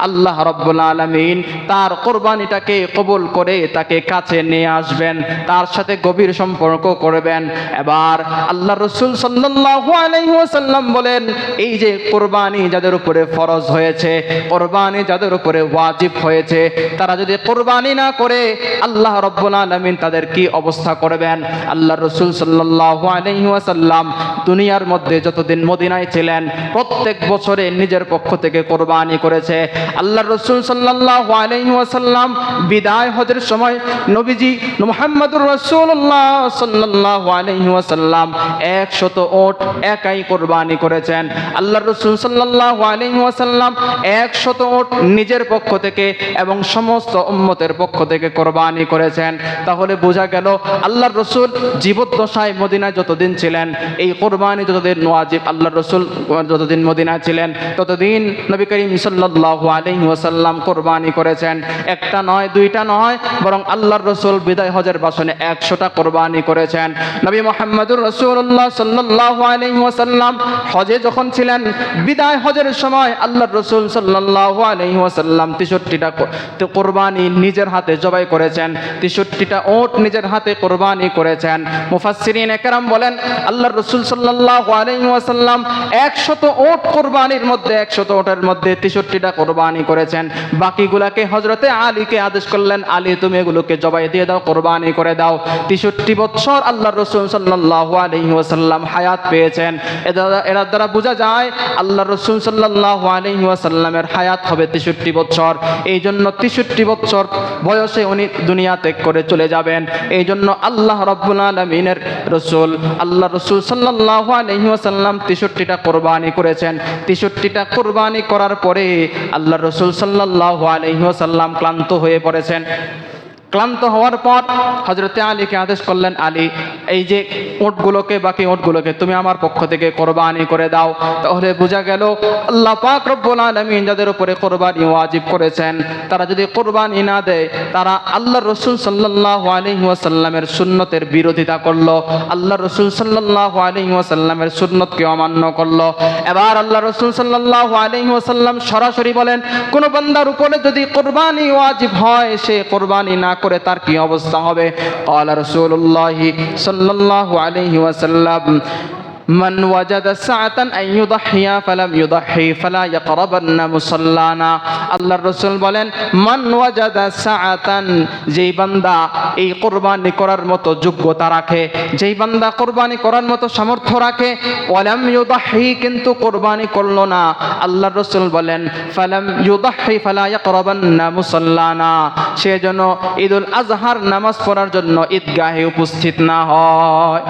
আল্লাহ রাব্বুল আলামিন তার কোরবানিটাকে কবুল করে তাকে কাছে নিয়ে আসবেন, তার সাথে গভীর সম্পর্ক করবেন। এবার আল্লাহ রাসূল সাল্লাল্লাহু আলাইহি ওয়াসাল্লাম বলেন, এই যে কোরবানি যাদের উপরে ফরজ হয়েছে, কোরবানি যাদের উপরে ওয়াজিব হয়েছে, তারা যদি কোরবানি না করে আল্লাহ রাব্বুল আলামিন তাদের কি অবস্থা করবেন? আল্লাহ রাসূল সাল্লাল্লাহু আলাইহি ওয়াসাল্লাম দুনিয়ার মধ্যে যতদিন মদিনায় ছিলেন প্রত্যেক বছরে নিজের পক্ষ থেকে কোরবানি করেছে। আল্লাহ রাসূল সাল্লাল্লাহু আলাইহি ওয়াসাল্লাম বিদায় হজের সময় নবীজি মুহাম্মদুর রাসূলুল্লাহ সাল্লাল্লাহু আলাইহি ওয়াসাল্লাম 100 উট একাই কোরবানি করেছেন। আল্লাহ রাসূল সাল্লাল্লাহু আলাইহি ওয়াসাল্লাম 100 উট নিজের পক্ষ থেকে এবং সমস্ত উম্মতের পক্ষ থেকে কোরবানি করেছেন। তাহলে বোঝা গেল আল্লাহর রাসূল জীবদ্দশায় মদিনায় যতদিন ছিলেন এই কোরবানি যতদিন ওয়াজিব, আল্লাহর রাসূল যতদিন মদিনায় ছিলেন ততদিন নবী করিম সাল্লাল্লাহু আলাইহি ওয়াসাল্লাম কোরবানি করেছেন। একটা নয়, দুইটা নয়, বরং আল্লাহর রাসূল বিদায় হজের ভাষণে 100টা কোরবানি করেছেন। নবী মুহাম্মদুর রাসূলুল্লাহ সাল্লাল্লাহু আলাইহি ওয়াসাল্লাম হজে যখন ছিলেন, বিদায় হজের সময় আল্লাহর রাসূল সাল্লাল্লাহু আলাইহি ওয়াসাল্লাম 63টা কোরবানি নিজের হাতে জবাই করেছেন, 63টা উট নিজের হাতে কোরবানি করেছেন। মুফাসসিরিন একরাম বলেন আল্লাহর রাসূল সাল্লাল্লাহু আলাইহি ওয়াসাল্লাম 100 উট কোরবানির মধ্যে 100 উটের মধ্যে 63টা কোরবানি করেছেন। বাকিগুলাকে হযরতে আলীকে আদেশ করলেন, আলী তুমি এগুলোকে জবাই দিয়ে দাও, কোরবানি করে দাও। 63 বছর আল্লাহর রাসূল সাল্লাল্লাহু আলাইহি ওয়াসাল্লাম হায়াত পেয়েছেন। এর দ্বারা বোঝা যায় আল্লাহর রাসূল সাল্লাল্লাহু আলাইহি ওয়াসাল্লামের হায়াত হবে 63 বছর। এই জন্য 63 বছর বয়সে উনি দুনিয়া ত্যাগ করে চলে যাবেন। এই জন্য আল্লাহ রাব্বুল আলামিনের রাসূল আল্লাহ রাসূল সাল্লাল্লাহু আলাইহি ওয়াসাল্লাম 63টা কোরবানি করেছেন। 63টা কোরবানি করার পরে আল্লাহ রাসূল সাল্লাল্লাহু আলাইহি ওয়াসাল্লাম ক্লান্ত হয়ে পড়েছেন। ক্লান্ত হওয়ার পর হযরতে আলীকে আদেশ করলেন, আলী এই যে উটগুলোকে, বাকি উটগুলোকে তুমি আমার পক্ষ থেকে কোরবানি করে দাও। তাহলে বোঝা গেল আল্লাহ পাক রব্বুল আলামিন যাদের উপরে কোরবানি ওয়াজিব করেছেন তারা যদি কোরবানি না দেয় তারা আল্লাহর রাসূল সাল্লাল্লাহু আলাইহি ওয়াসাল্লামের সুন্নতের বিরোধিতা করলো, আল্লাহর রাসূল সাল্লাল্লাহু আলাইহি ওয়াসাল্লামের সুন্নতকে অমান্য করলো। এবার আল্লাহর রাসূল সাল্লাল্লাহু আলাইহি ওয়াসাল্লাম সরাসরি বলেন, কোন বান্দার উপরে যদি কোরবানি ওয়াজিব হয় সে কোরবানি না করে তার কি অবস্থা হবে? ক্বালা রাসূলুল্লাহ সাল্লাল্লাহু আলাইহি ওয়াসাল্লাম মান ওয়াজাদা সাআতান আন ইউদহিয়া ফালাম ইউদহি ফালা ইয়াকরাবান্না মুসাল্লানা। আল্লাহর রাসূল বলেন, মান ওয়াজাদা সাআতান, যেই বান্দা এই কোরবানি করার মতো যোগ্যতা রাখে, যেই বান্দা কোরবানি করার মতো সামর্থ্য রাখে, ওয়ালাম ইউদহি কিন্তু কোরবানি করলো না, আল্লাহর রাসূল বলেন ফালাম ইউদহি ফালা ইয়াকরাবান্না মুসাল্লানা, সে যেন ঈদুল আজহার নামাজ পড়ার জন্য ঈদগাহে উপস্থিত না হয়।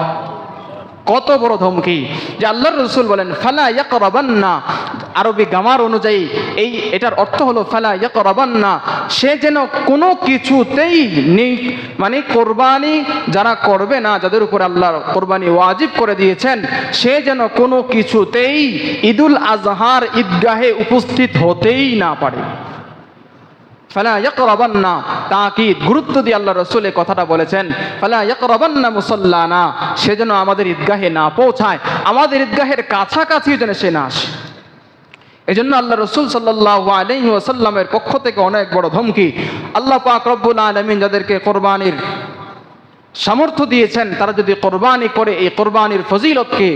কত বড় ধমকি যে আল্লাহর রাসূল বলেন ফালা ইয়াকরাবান্না। আরবি গ্রামার অনুযায়ী এটার অর্থ হলো ফালা ইয়াকরাবান্না, সে যেন কোনো কিছুতেই মানে কোরবানি যারা করবে না, যাদের উপর আল্লাহ কোরবানি ওয়াজিব করে দিয়েছেন, সে যেন কোনো কিছুতেই ঈদুল আজহার ঈদগাহে উপস্থিত হতেই না পারে। ফালা ইয়াকরাবান্না, তাকিদ গুরুত্ব দিয়ে আল্লাহ রাসূল এই কথাটা বলেছেন, ফালা ইয়াকরাবান্না মুসাল্লানা, সে যেন আমাদের ঈদগাহে না পৌঁছায়, আমাদের ঈদগাহের কাছাকাছি যেন সে না আসে। এজন্য আল্লাহ রাসূল সাল্লাল্লাহু আলাইহি ওয়াসাল্লামের পক্ষ থেকে অনেক বড় ধমকি। আল্লাহ পাক রব্বুল আলামিন যাদেরকে কোরবানির সামর্থ্য দিয়েছেন তারা যদি কোরবানি করে এই কোরবানির ফজিলতকে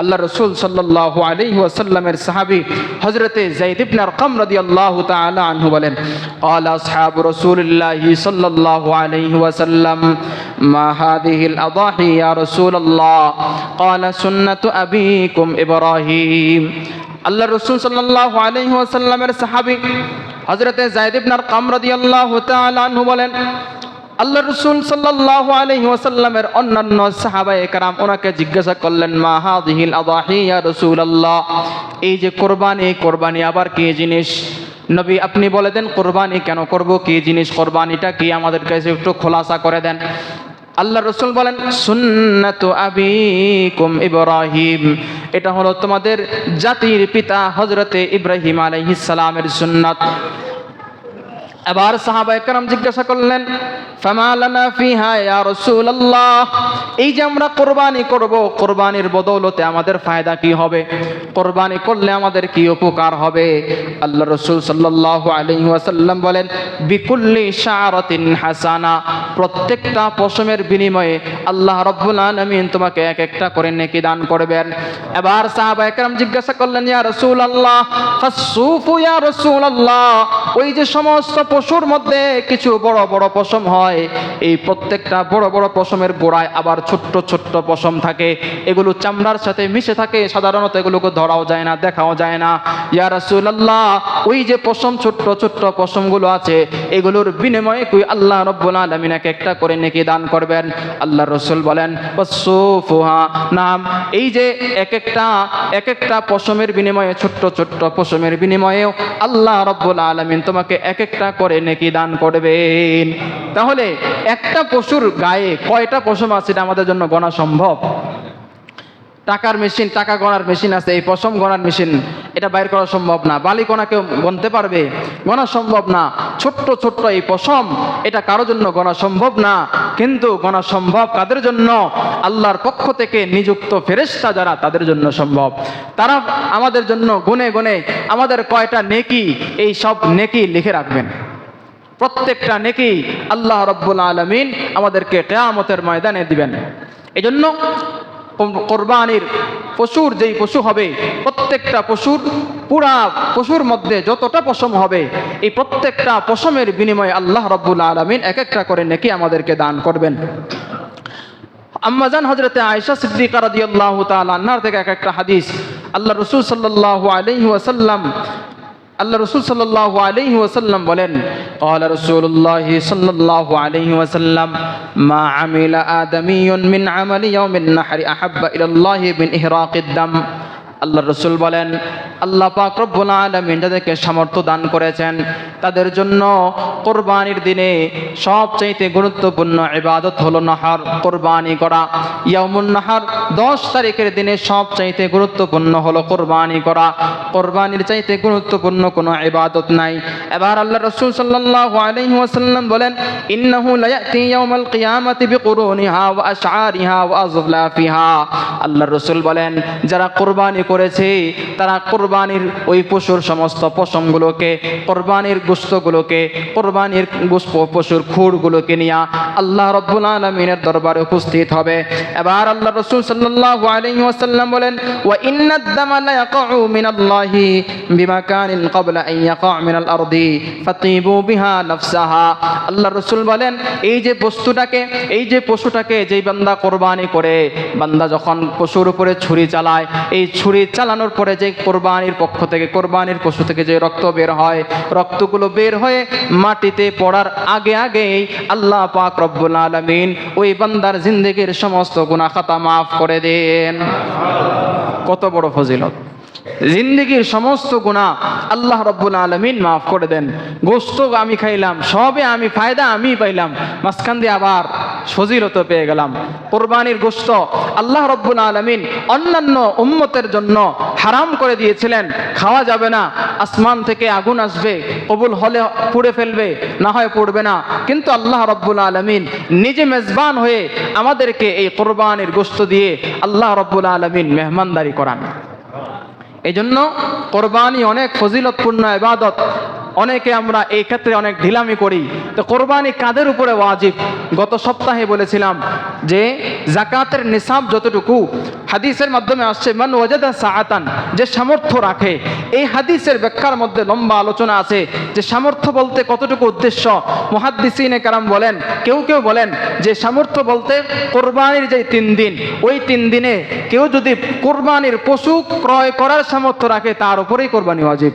আল্লাহ রাসূল সাল্লাল্লাহু আলাইহি ওয়াসাল্লামের সাহাবী হযরতে যায়েদ ইবনে আরকাম রাদিয়াল্লাহু তাআলা আনহু বলেন, ক্বালা আসহাবু রাসূলিল্লাহি সাল্লাল্লাহু আলাইহি ওয়াসাল্লাম মা হাযিহিল আদাহি ইয়া রাসূলুল্লাহ, ক্বালা সুন্নাতু আবিকুম ইব্রাহিম। আল্লাহ রাসূল সাল্লাল্লাহু আলাইহি ওয়াসাল্লামের সাহাবী হযরতে যায়েদ ইবনে আরকাম রাদিয়াল্লাহু তাআলা আনহু বলেন, আল্লাহ রাসূল সাল্লাল্লাহু আলাইহি ওয়াসাল্লামের অন্যান্য সাহাবায়ে কেরাম ওনাকে জিজ্ঞাসা করলেন, মা হাযিহিল আদাহি ইয়া রাসূলুল্লাহ, এই যে কোরবানি আবার কি জিনিস? নবী আপনি বলে দেন কোরবানি কেন করব, কি জিনিস কোরবানিটা কি, আমাদের কাছে একটু খোলাসা করে দেন। আল্লাহ রাসূল বলেন, সুন্নাতু আবিকুম ইব্রাহিম, এটা হলো তোমাদের জাতির পিতা হযরতে ইব্রাহিম আলাইহিস সালামের সুন্নাত। এবার সাহাবায়ে কেরাম জিজ্ঞাসা করলেন, ফামা লানা ফিহা ইয়া রাসূলুল্লাহ, এই যে আমরা কোরবানি করব, কোরবানির বদৌলতে আমাদের ফায়দা কি হবে? কোরবানি করলে আমাদের কি উপকার হবে? আল্লাহ রাসূল সাল্লাল্লাহু আলাইহি ওয়াসাল্লাম বলেন, বিকুল্লি শাআরাতিন হাসানা, প্রত্যেকটা পশমের বিনিময়ে আল্লাহ রাব্বুল আলামিন তোমাকে এক একটা করে নেকি দান করবেন। এবার সাহাবায়ে কেরাম জিজ্ঞাসা করলেন, ইয়া রাসূলুল্লাহ ফাসসুফু ইয়া রাসূলুল্লাহ, ওই যে সমস্ত পশুর মধ্যে কিছু বড় বড় পশম হয়, এই প্রত্যেকটা বড় বড় পশমের গোড়ায় আবার ছোট্ট ছোট্ট পশম থাকে, এগুলো চামড়ার সাথে মিশে থাকে, সাধারণত এগুলোকে ধরাও যায় না, দেখাও যায় না। ইয়া রাসূলুল্লাহ, ওই যে পশম, ছোট্ট ছোট্ট পশমগুলো আছে, এগুলোর বিনিময়ে কই আল্লাহ রাব্বুল আলামিন এক একটা করে নেকি দান করবেন। আল্লাহ রাসূল বলেন, ওয়াসুফুহা, নাম, এই যে এক একটা পশমের বিনিময়ে, ছোট্ট ছোট্ট পশমের বিনিময়েও আল্লাহ রাব্বুল আলামিন তোমাকে এক একটা করে নেকি দান করবেন। তাহলে একটা পশুর গায়ে কয়টা পশম আছে এটা আমাদের জন্য গণা সম্ভব? টাকার মেশিন, টাকা গণার মেশিন আছে, এই পশম গণার মেশিন, এটা বাইর করা সম্ভব না। বালি কণা কেউ গণতে পারবে? গণা সম্ভব না। ছোট্ট ছোট্ট এই পশম, এটা কারোর জন্য গণা সম্ভব না। কিন্তু গণা সম্ভব কাদের জন্য? আল্লাহর পক্ষ থেকে নিযুক্ত ফেরেশতা যারা, তাদের জন্য সম্ভব। তারা আমাদের জন্য গুনে গুনে আমাদের কয়টা নেকি, এই সব নেকি লিখে রাখবেন। প্রত্যেকটা নেকি আল্লাহ রাব্বুল আলামিন আমাদেরকে কিয়ামতের ময়দানে দিবেন। এজন্য কোরবানির পশুর যেই পশু হবে, প্রত্যেকটা পুরা পশুর মধ্যে যতটা পশম হবে, এই প্রত্যেকটা পশমের বিনিময়ে আল্লাহ রাব্বুল আলামিন এক একটা করে নেকি আমাদেরকে দান করবেন। আম্মাজান হযরতে আয়েশা সিদ্দিকা রাদিয়াল্লাহু তাআলা আনহার থেকে এক একটা হাদিস, আল্লাহ রাসূল সাল্লাল্লাহু আলাইহি ওয়াসাল্লাম বলেন, ক্বালা রাসূলুল্লাহি সাল্লাল্লাহু আলাইহি ওয়াসাল্লাম, মা আমিলা আদামিয়ুন মিন আমালি ইয়াউমিন নাহরি আহাব্বা ইলাল্লাহি মিন ইহরাকিদ দাম। আল্লাহ রাসূল বলেন, আল্লাহ পাক রব্বুল আলামিন যাদেরকে সামর্থ্য দান করেছেন, তাদের জন্য কোরবানির দিনে সবচাইতে গুরুত্বপূর্ণ ইবাদত হলো নাহার, কোরবানি করা। ইয়াউমুন নাহার, 10 তারিখের দিনে সবচাইতে গুরুত্বপূর্ণ হলো কোরবানি করা। কোরবানির চাইতে গুরুত্বপূর্ণ কোনো ইবাদত নাই। এবার আল্লাহ রাসূল সাল্লাল্লাহু আলাইহি ওয়াসাল্লাম বলেন, ইন্নাহু লায়াতি ইয়াউমাল কিয়ামাতি বিকুরুনিহা ওয়া আশআরিহা ওয়া আযলাফিহা। আল্লাহ রাসূল বলেন, যারা কোরবানি করেছে, তারা কোরবানির ওই পশুর সমস্ত পশমগুলোকে, কোরবানির গোশতগুলোকে, কোরবানির পশুর খুরগুলোকে নিয়ে আল্লাহ রাব্বুল আলামিনের দরবারে উপস্থিত হবে। এবার আল্লাহ রাসূল সাল্লাল্লাহু আলাইহি ওয়াসাল্লাম বলেন, ওয়া ইন্নাদ দামা লা ইয়াকাউ মিনাল্লাহি বিমাকানিন ক্বাবলা আন ইয়াকা মিনাল আরদি ফাতিবু বিহা নাফসাহা। আল্লাহ রাসূল বলেন, এই যে বস্তুটাকে, এই যে পশুটাকে যেই বান্দা কোরবানি করে, বান্দা যখন পশুর উপরে ছুরি চালায়, এই ছুরি চালানোর পরে যে কোরবানির পক্ষ থেকে, কোরবানির পশু থেকে যে রক্ত বের হয়, রক্তগুলো বের হয়ে মাটিতে পড়ার আগে আগেই আল্লাহ পাক রব্বুল আলামিন ওই বান্দার জিন্দেগীর সমস্ত গুনাহ খাতা মাফ করে দেন। কত বড় ফজিলত! জিন্দেগীর সমস্ত গুনাহ আল্লাহ রাব্বুল আলামিন মাফ করে দেন। গোশত আমি খাইলাম, সবে আমি ফায়দা আমি পাইলাম, মাঝখান দিয়ে আবার ফজিলত পেয়ে গেলাম। কোরবানির গোশত আল্লাহ রাব্বুল আলামিন অন্যান্য উম্মতের জন্য হারাম করে দিয়েছিলেন, খাওয়া যাবে না, আসমান থেকে আগুন আসবে, কবুল হলে পুড়ে ফেলবে, না হয় পুড়বে না। কিন্তু আল্লাহ রাব্বুল আলামিন নিজে মেজবান হয়ে আমাদেরকে এই কোরবানির গোশত দিয়ে আল্লাহ রাব্বুল আলামিন মেহমানদারি করান। এই জন্য কোরবানি অনেক ফজিলতপূর্ণ ইবাদত। অনেকে আমরা এই ক্ষেত্রে অনেক ঢিলামি করি। তো কোরবানি কাদের উপরে ওয়াজিব? গত সপ্তাহে বলেছিলাম যে যাকাতের নিসাব যতটুকু, হাদিসের মাধ্যমে আসছে মান ওয়াজাদা সাআতান, যে সামর্থ্য রাখে। এই হাদিসের ব্যাখ্যার মধ্যে লম্বা আলোচনা আছে যে সামর্থ্য বলতে কতটুকু উদ্দেশ্য। মুহাদ্দিসিনে কারাম বলেন, কেউ কেউ বলেন যে সামর্থ্য বলতে কোরবানির যে 3 দিন, ওই 3 দিনে কেউ যদি কোরবানির পশু ক্রয় করার সামর্থ্য রাখে, তার উপরেই কোরবানি ওয়াজিব।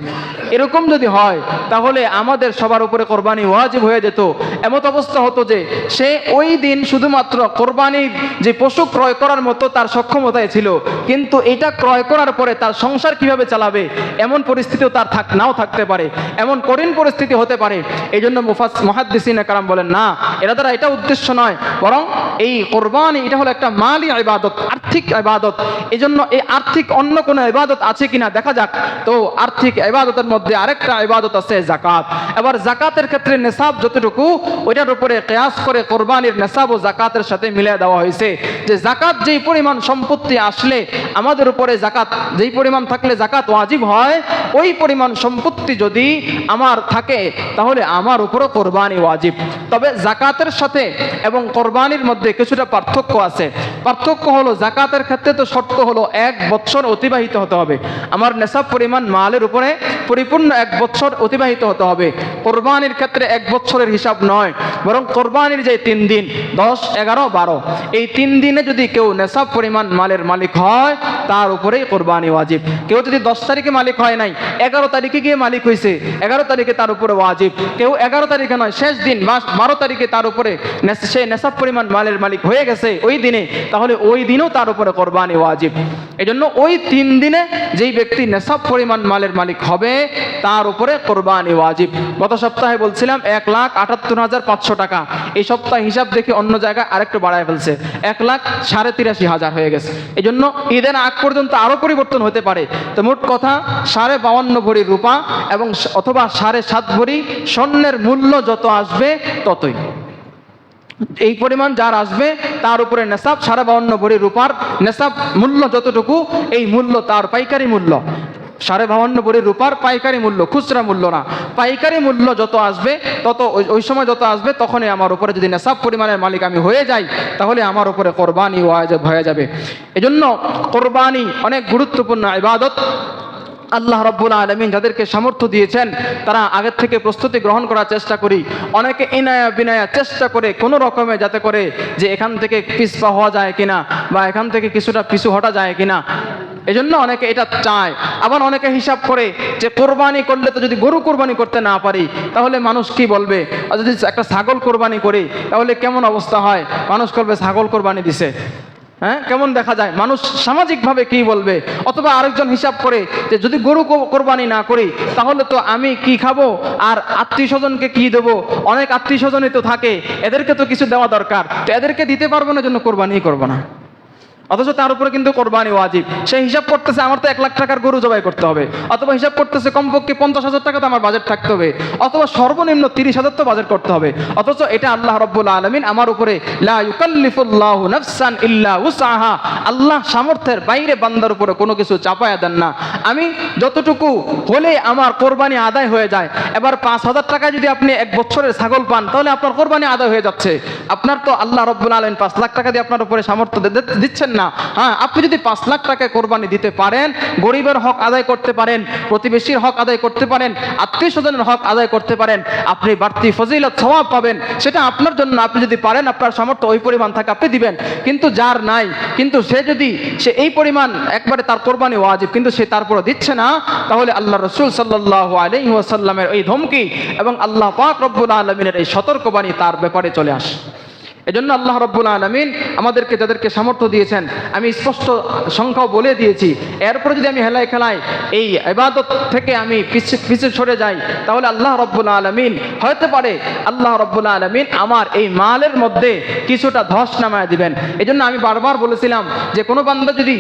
এরকম যদি হয় তাহলে আমাদের সবার উপরে কোরবানি ওয়াজিব হয়ে যেত। এমত অবস্থা হতো যে সে ওই দিন শুধুমাত্র কোরবানির যে পশু ক্রয় করার মতো তার সক্ষমতায় ছিল, কিন্তু এটা ক্রয় করার পরে তার সংসার কিভাবে চালাবে এমন পরিস্থিতিও তার নাও থাকতে পারে, এমন কঠিন পরিস্থিতি হতে পারে। এই জন্য মুহাদ্দিসিনে কারাম বলেন, না, এরা দ্বারা এটা উদ্দেশ্য নয়, বরং এই কোরবানি এটা হলো একটা মালি ইবাদত, আর্থিক ইবাদত। এই জন্য এই আর্থিক অন্য কোনো ইবাদত আছে কিনা দেখা যাক। তো আর্থিক ইবাদতের মধ্যে মধ্যে আরেকটা ইবাদত আছে যাকাত। এবার যাকাতের ক্ষেত্রে নেসাব যতটুকু ওইটার উপরে কিয়াস করে কোরবানির নেসাব ও যাকাতের সাথে মিলিয়ে দেওয়া হয়েছে যে যাকাত যেই পরিমাণ সম্পত্তি আসলে আমাদের উপরে যাকাত যেই পরিমাণ থাকলে যাকাত ওয়াজিব হয়, ওই পরিমাণ সম্পত্তি যদি আমার থাকে তাহলে আমার উপরও কোরবানি ওয়াজিব। তবে যাকাতের সাথে এবং কোরবানির মধ্যে কিছুটা পার্থক্য আছে। পার্থক্য হলো যাকাতের ক্ষেত্রে তো শর্ত হলো 1 বছর অতিবাহিত হতে হবে, আমার নেসাব পরিমাণ মালের উপরে পরিপূর্ণ 1 বছর অতিবাহিত হতে হবে। কোরবানির ক্ষেত্রে 1 বছরের হিসাব নয়, বরং কোরবানির যে 3 দিন 10, 11, 12 এই 3 দিনে যদি কেউ নেসাব পরিমাণ মালের মালিক হয় তার উপরেই কোরবানি ওয়াজিব। কেউ যদি 10 তারিখে মালিক হয় নাই, 11 তারিখে গিয়ে মালিক হয়েছে, 11 তারিখে তার উপরে ওয়াজিব। কেউ 11 তারিখে নয়, শেষ দিন 12 তারিখে তার উপরে সে নেসাব পরিমাণ মালের মালিক হয়ে গেছে ওই দিনে, তাহলে ওই দিনও তার উপরে কোরবানি ওয়াজিব। এই জন্য ওই 3 দিনে যেই ব্যক্তি নেসাব পরিমাণ মালের মালিক হবে তার উপরে কোরবানি ওয়াজিব। গত সপ্তাহে বলছিলাম 1,78,500 টাকা, এই সপ্তাহ হিসাব দেখে অন্য জায়গায় আরেকটু বাড়ায় ফেলছে, 1,83,500 হয়ে গেছে। এই জন্য ঈদের আগ পর্যন্ত আরো পরিবর্তন হতে পারে। তো মোট কথা 52.5 ভরি রূপা এবং অথবা 7.5 ভরি স্বর্ণের মূল্য যত আসবে ততই, এই পরিমাণ যার আসবে তার উপরে নেসাব 52.5 ভরি রূপার নেসাব মূল্য যতটুকু, এই মূল্য তার পাইকারি মূল্য। 52.5 ভরি রূপার পাইকারি মূল্য, খুচরা মূল্য না, পাইকারি মূল্য যত আসবে তত ওই সময় যত আসবে তখনই আমার উপরে যদি নেসাব পরিমাণের মালিক আমি হয়ে যাই তাহলে আমার উপরে কোরবানি ওয়াজিব হয়ে যাবে। এজন্য কোরবানি অনেক গুরুত্বপূর্ণ ইবাদত। আল্লাহ রাব্বুল আলামিন যাদেরকে সামর্থ্য দিয়েছেন তারা আগের থেকে প্রস্তুতি গ্রহণ করার চেষ্টা করি। অনেকে ইনায়া বিনায়া চেষ্টা করে কোনো রকমে যাতে করে যে এখান থেকে পিছপা হওয়া যায় কিনা বা এখান থেকে কিছুটা পিছু হটা যায় কিনা, এজন্য অনেকে এটা চায়। আবার অনেকে হিসাব করে যে কোরবানি করলে তো যদি গরু কোরবানি করতে না পারি তাহলে মানুষ কি বলবে, আর যদি একটা ছাগল কোরবানি করি তাহলে কেমন অবস্থা হয়, মানুষ করবে ছাগল কোরবানি দিছে, হ্যাঁ কেমন দেখা যায়, মানুষ সামাজিকভাবে কি বলবে। অথবা আরেকজন হিসাব করে যে যদি গরু কোরবানি না করি তাহলে তো আমি কি খাবো আর আত্মীয় স্বজনকে কি দেবো, অনেক আত্মীয় স্বজনই তো থাকে, এদেরকে তো কিছু দেওয়া দরকার, তো এদেরকে দিতে পারবো না, জন্য কোরবানি করবো না। অথচ তার উপরে কিন্তু কোরবানি ওয়াজিব। সে হিসাব করতেছে আমার তো 1 লাখ টাকার গরু জবাই করতে হবে, অথবা হিসাব করতেছে কমপক্ষে 50,000 টাকা তো আমার বাজেট থাকতে হবে, অথবা সর্বনিম্ন 30,000 তো বাজেট করতে হবে। অথচ এটা আল্লাহ রাব্বুল আলামিন আমার উপরে লা ইউকাল্লিফুল্লাহু নাফসান ইল্লা উসআহা, আল্লাহ সামর্থ্যের বাইরে বান্দার উপরে কোনো কিছু চাপায়া দেন না। আমি যতটুকু হলে আমার কোরবানি আদায় হয়ে যায়। এবার 5,000 টাকা যদি আপনি 1 বছরের ছাগল পান তাহলে আপনার কোরবানি আদায় হয়ে যাচ্ছে। আপনার তো আল্লাহ রাব্বুল আলামিন 5 লাখ টাকা দিয়ে আপনার উপরে সামর্থ্য দিচ্ছেন না। হ্যাঁ, আপনি যদি 5 লাখ টাকা কোরবানি দিতে পারেন, গরিবের হক আদায় করতে পারেন, প্রতিবেশীর হক আদায় করতে পারেন, আত্মীয় স্বজনের হক আদায় করতে পারেন, আপনি বাড়তি ফজিলত সওয়াব পাবেন। সেটা আপনার জন্য, আপনি যদি পারেন, আপনার সামর্থ্য ওই পরিমাণ থাকে আপনি দিবেন। কিন্তু যার নাই, কিন্তু সে যদি সে এই পরিমাণ একবারে তার কোরবানি ওয়াজিব কিন্তু সে তারপরে দিচ্ছে না, তাহলে আল্লাহ রাসূল সাল্লাল্লাহু আলাইহি ওয়াসাল্লামের এই ধমকি এবং আল্লাহ পাক রব্বুল আলামিনের এই সতর্কবাণী তার ব্যাপারে চলে আসে। এজন্য আল্লাহ রাব্বুল আলামিন আমাদেরকে যাদেরকে সামর্থ্য দিয়েছেন, আমি স্পষ্ট সংখ্যাও বলে দিয়েছি, এরপরে যদি আমি হেলায় খেলায় এই ইবাদত থেকে আমি পিছু সরে যাই তাহলে আল্লাহ রাব্বুল আলামিন হতে পারে আল্লাহ রাব্বুল আলামিন আমার এই মালের মধ্যে কিছুটা ধস নামায় দিবেন। এজন্য আমি বারবার বলেছিলাম যে কোনো বান্দা যদি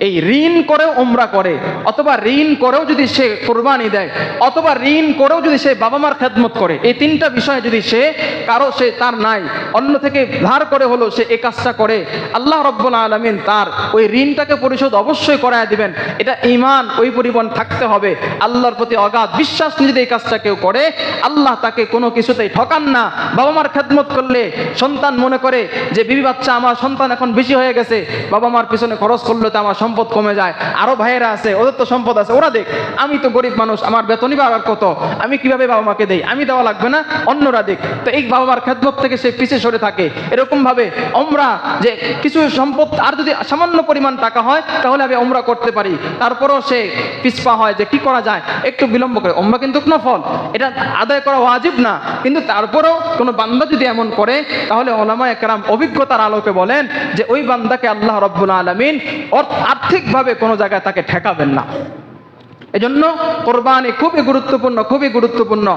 এই ঋণ করেও উমরা করে, অথবা ঋণ করেও যদি সে কোরবানি দেয়, অথবা ঋণ করেও যদি সে বাবা মার খেদমত করে, এই 3টা বিষয়ে যদি সে সে তার নাই, অন্য থেকে ধার করে হলো সে এই কাজটা করে, আল্লাহ রাব্বুল আলামিন তার ওই ঋণটাকে পরিশোধ অবশ্যই করায় দিবেন। এটা ঈমান ওই পরিমাণ থাকতে হবে, আল্লাহর প্রতি অগাধ বিশ্বাস নিয়ে যদি এই কাজটা কেউ করে আল্লাহ তাকে কোনো কিছুতেই ঠকান না। বাবা মার খেদমত করলে সন্তান মনে করে যে বিবি বাচ্চা আমার সন্তান এখন বেশি হয়ে গেছে, বাবা মার পিছনে খরচ করলে তো আমার সম্পদ কমে যায়, আরো ভাইয়েরা আছে ওদের তো সম্পদ আছে, ওরা দেখ, আমি তো গরিব মানুষ, আমার বেতনই বা কত, আমি কিভাবে বাবা মাকে দেই, আমি দেওয়া লাগবে না, অন্যরা দেখ। তো এই বাবা মার খেদমত থেকে সে পিছিয়ে সরে থাকে। এরকম ভাবে ওমরা যে কিছু সম্পদ আর যদি সামান্য পরিমাণ টাকা হয় তাহলে আমি ওমরা করতে পারি, তারপরেও সে পিছপা হয় যে কি করা যায়, একটু বিলম্ব করে। ওমরা কিন্তু নফল, এটা আদায় করা ওয়াজিব না, কিন্তু তারপরেও কোনো বান্দা যদি এমন করে তাহলে উলামায়ে কেরাম অভিজ্ঞতার আলোকে বলেন যে ওই বান্দাকে আল্লাহ রাব্বুল আলামিন আর্থিকভাবে কোনো জায়গায় তাকে ঠেকাবেন না। এজন্য কোরবানি খুবই গুরুত্বপূর্ণ, খুবই গুরুত্বপূর্ণ।